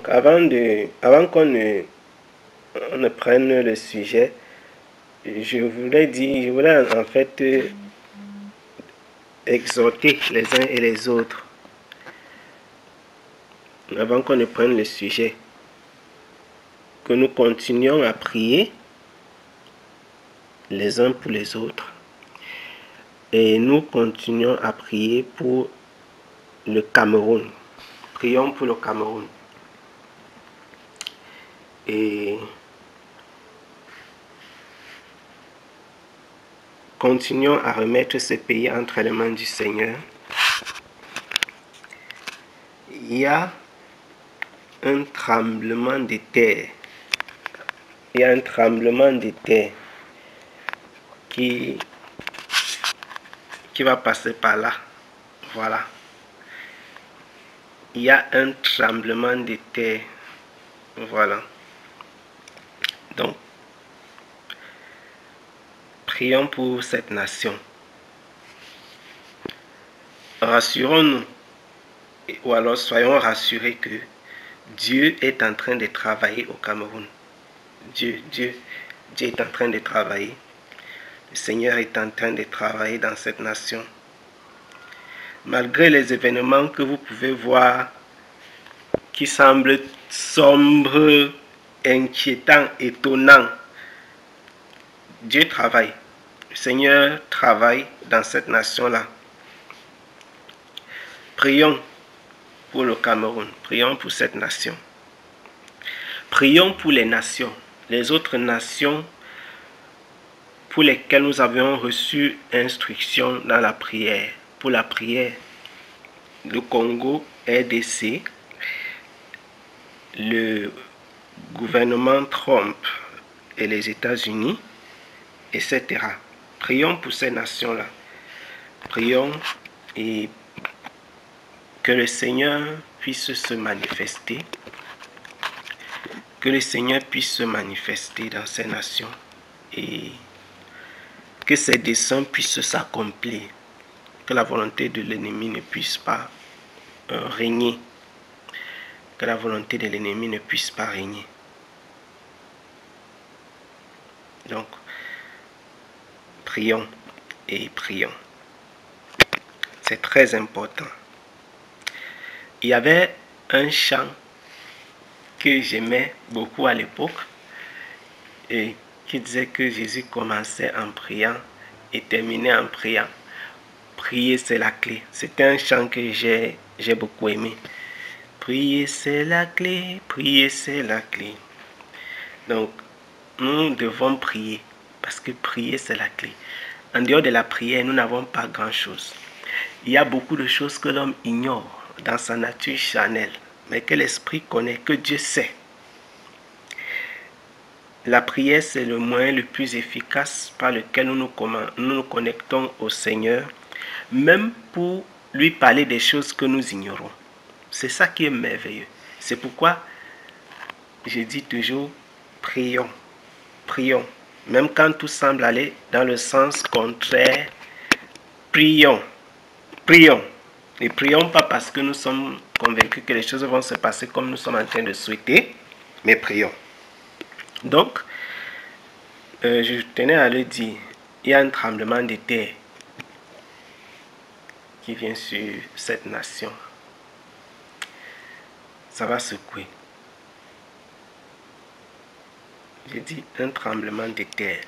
Avant qu'on ne prenne le sujet, je voulais en fait exhorter les uns et les autres, avant qu'on ne prenne le sujet, que nous continuions à prier les uns pour les autres. Et nous continuons à prier pour le Cameroun. Prions pour le Cameroun. Et continuons à remettre ce pays entre les mains du Seigneur. Il y a un tremblement de terre. Il y a un tremblement de terre qui va passer par là. Voilà. Il y a un tremblement de terre. Voilà. Donc, prions pour cette nation. Rassurons-nous, ou alors soyons rassurés que Dieu est en train de travailler au Cameroun. Dieu est en train de travailler. Le Seigneur est en train de travailler dans cette nation. Malgré les événements que vous pouvez voir qui semblent sombres, inquiétants, étonnants, Dieu travaille. Le Seigneur travaille dans cette nation-là. Prions pour le Cameroun. Prions pour cette nation. Prions pour les nations, les autres nations pour lesquelles nous avions reçu instruction dans la prière. Pour la prière, le Congo, RDC, le gouvernement Trump et les États-Unis, etc. Prions pour ces nations-là. Prions et que le Seigneur puisse se manifester. Que le Seigneur puisse se manifester dans ces nations et que ses desseins puissent s'accomplir. Que la volonté de l'ennemi ne puisse pas régner. Que la volonté de l'ennemi ne puisse pas régner. Donc, prions et prions. C'est très important. Il y avait un chant que j'aimais beaucoup à l'époque et qui disait que Jésus commençait en priant et terminait en priant. Prier, c'est la clé. C'était un chant que j'ai beaucoup aimé. Prier, c'est la clé. Prier, c'est la clé. Donc, nous devons prier parce que prier, c'est la clé. En dehors de la prière, nous n'avons pas grand-chose. Il y a beaucoup de choses que l'homme ignore dans sa nature charnelle, mais que l'esprit connaît, que Dieu sait. La prière, c'est le moyen le plus efficace par lequel nous nous connectons au Seigneur, même pour lui parler des choses que nous ignorons. C'est ça qui est merveilleux. C'est pourquoi je dis toujours, prions, prions. Même quand tout semble aller dans le sens contraire, prions, prions. Ne prions pas parce que nous sommes convaincus que les choses vont se passer comme nous sommes en train de souhaiter, mais prions. Donc, je tenais à le dire, il y a un tremblement de terre qui vient sur cette nation. Ça va secouer. J'ai dit un tremblement de terre.